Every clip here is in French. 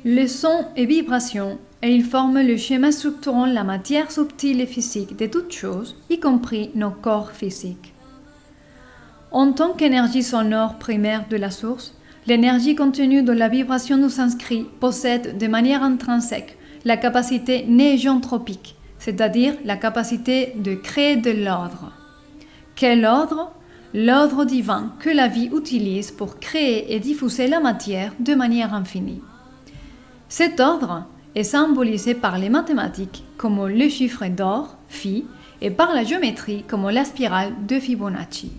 Le son est vibration et il forme le schéma structurant la matière subtile et physique de toutes choses, y compris nos corps physiques. En tant qu'énergie sonore primaire de la source, l'énergie contenue dans la vibration du sanskrit possède de manière intrinsèque la capacité négentropique, c'est-à-dire la capacité de créer de l'ordre. Quel ordre ? L'ordre divin que la vie utilise pour créer et diffuser la matière de manière infinie. Cet ordre est symbolisé par les mathématiques comme le chiffre d'or, phi, et par la géométrie comme la spirale de Fibonacci.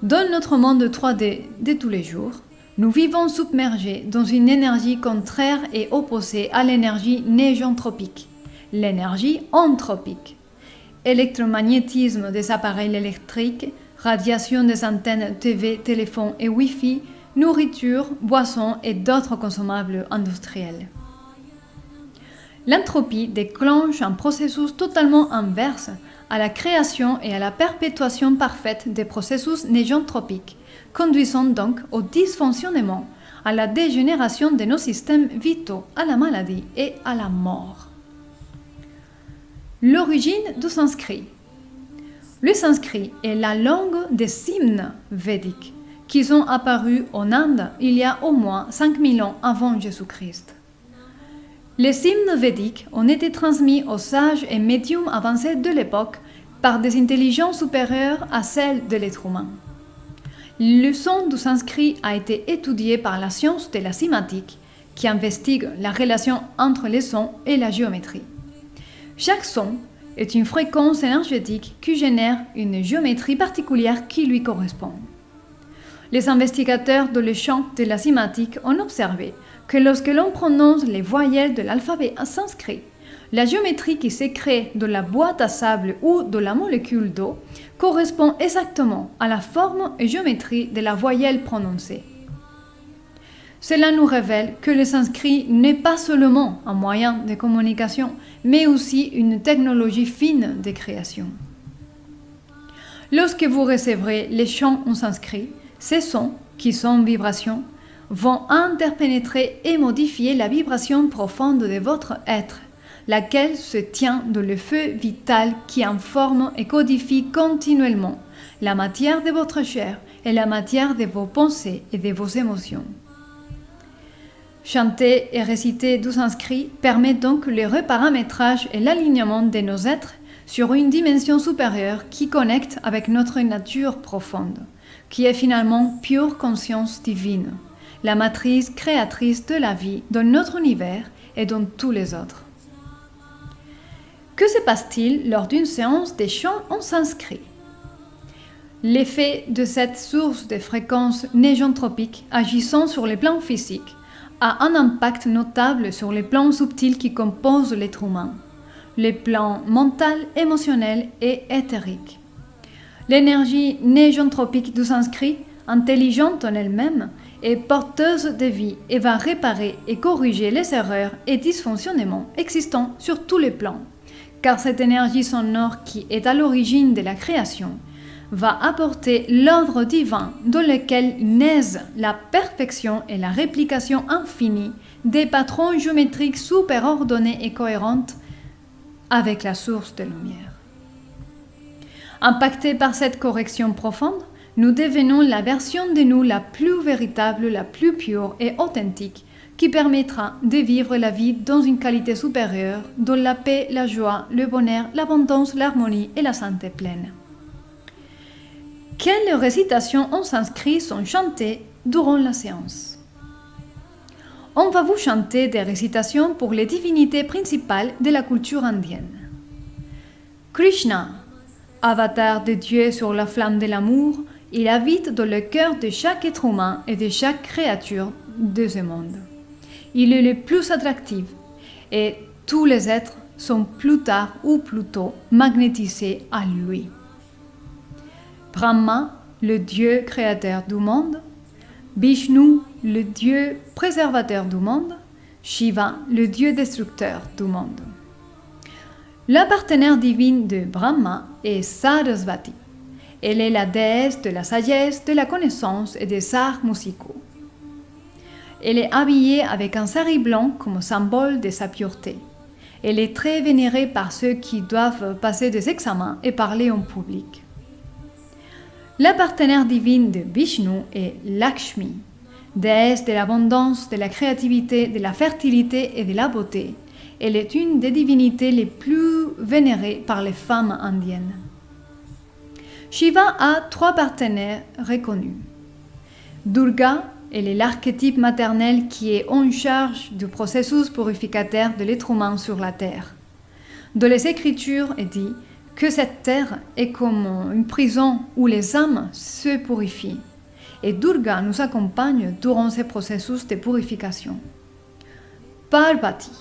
Dans notre monde 3D de tous les jours, nous vivons submergés dans une énergie contraire et opposée à l'énergie négentropique, l'énergie entropique. Électromagnétisme des appareils électriques, radiation des antennes TV, téléphone et Wi-Fi, nourriture, boissons et d'autres consommables industriels. L'entropie déclenche un processus totalement inverse à la création et à la perpétuation parfaite des processus négentropiques, conduisant donc au dysfonctionnement, à la dégénération de nos systèmes vitaux, à la maladie et à la mort. L'origine du sanskrit. Le sanskrit est la langue des hymnes védiques qui sont apparus en Inde il y a au moins 5000 ans avant Jésus-Christ. Les hymnes védiques ont été transmis aux sages et médiums avancés de l'époque par des intelligences supérieures à celles de l'être humain. Le son du sanskrit a été étudié par la science de la sémantique qui investigue la relation entre les sons et la géométrie. Chaque son est une fréquence énergétique qui génère une géométrie particulière qui lui correspond. Les investigateurs de le champ de la sémantique ont observé que lorsque l'on prononce les voyelles de l'alphabet sanskrit, la géométrie qui se crée de la boîte à sable ou de la molécule d'eau correspond exactement à la forme et géométrie de la voyelle prononcée. Cela nous révèle que le sanskrit n'est pas seulement un moyen de communication, mais aussi une technologie fine de création. Lorsque vous recevrez les chants en sanskrit, ces sons, qui sont vibrations, vont interpénétrer et modifier la vibration profonde de votre être, laquelle se tient dans le feu vital qui informe et codifie continuellement la matière de votre chair et la matière de vos pensées et de vos émotions. Chanter et réciter du sanskrit permet donc le reparamétrage et l'alignement de nos êtres sur une dimension supérieure qui connecte avec notre nature profonde, qui est finalement pure conscience divine, la matrice créatrice de la vie dans notre univers et dans tous les autres. Que se passe-t-il lors d'une séance de chant en sanskrit ? L'effet de cette source de fréquences négentropiques agissant sur les plans physiques a un impact notable sur les plans subtils qui composent l'être humain, les plans mental, émotionnel et éthérique. L'énergie négentropique du sanskrit, intelligente en elle-même, est porteuse de vie et va réparer et corriger les erreurs et dysfonctionnements existants sur tous les plans, car cette énergie sonore qui est à l'origine de la création va apporter l'ordre divin dans lequel naissent la perfection et la réplication infinie des patrons géométriques super ordonnés et cohérents avec la source de lumière. Impactés par cette correction profonde, nous devenons la version de nous la plus véritable, la plus pure et authentique qui permettra de vivre la vie dans une qualité supérieure, dans la paix, la joie, le bonheur, l'abondance, l'harmonie et la santé pleine. Quelles récitations en sanskrit sont chantées durant la séance ? On va vous chanter des récitations pour les divinités principales de la culture indienne. Krishna, avatar de Dieu sur la flamme de l'amour, il habite dans le cœur de chaque être humain et de chaque créature de ce monde. Il est le plus attractif et tous les êtres sont plus tard ou plus tôt magnétisés à lui. Brahma, le Dieu créateur du monde, Vishnu, le Dieu préservateur du monde, Shiva, le Dieu destructeur du monde. La partenaire divine de Brahma est Sarasvati. Elle est la déesse de la sagesse, de la connaissance et des arts musicaux. Elle est habillée avec un sari blanc comme symbole de sa pureté. Elle est très vénérée par ceux qui doivent passer des examens et parler en public. La partenaire divine de Vishnu est Lakshmi, déesse de l'abondance, de la créativité, de la fertilité et de la beauté. Elle est une des divinités les plus vénérées par les femmes indiennes. Shiva a 3 partenaires reconnus. Durga, elle est l'archétype maternel qui est en charge du processus purificateur de l'être humain sur la terre. Dans les Écritures, il dit que cette terre est comme une prison où les âmes se purifient. Et Durga nous accompagne durant ce processus de purification. Parvati,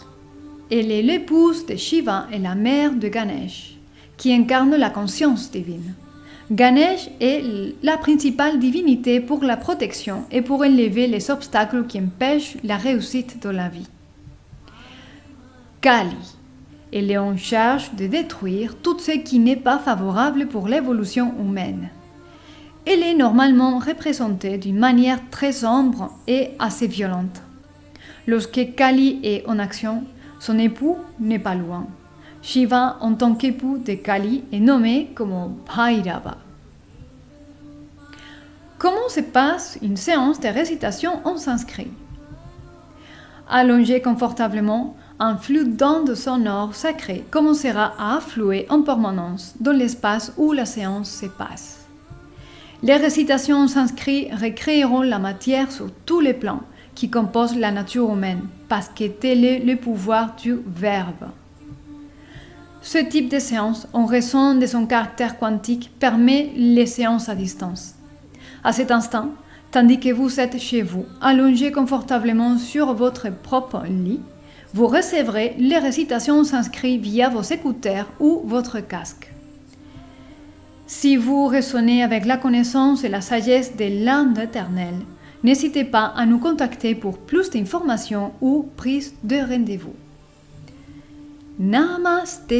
elle est l'épouse de Shiva et la mère de Ganesh, qui incarne la conscience divine. Ganesh est la principale divinité pour la protection et pour enlever les obstacles qui empêchent la réussite de la vie. Kali, elle est en charge de détruire tout ce qui n'est pas favorable pour l'évolution humaine. Elle est normalement représentée d'une manière très sombre et assez violente. Lorsque Kali est en action, son époux n'est pas loin. Shiva, en tant qu'époux de Kali, est nommé comme Bhairava. Comment se passe une séance de récitation en sanskrit? Allongé confortablement, un flux d'ondes sonores sacrées commencera à affluer en permanence dans l'espace où la séance se passe. Les récitations en sanskrit recréeront la matière sur tous les plans qui composent la nature humaine, parce que tel est le pouvoir du verbe. Ce type de séance, en raison de son caractère quantique, permet les séances à distance. À cet instant, tandis que vous êtes chez vous, allongé confortablement sur votre propre lit, vous recevrez les récitations sanskrites via vos écouteurs ou votre casque. Si vous résonnez avec la connaissance et la sagesse de l'Inde éternelle, n'hésitez pas à nous contacter pour plus d'informations ou prise de rendez-vous. Namaste.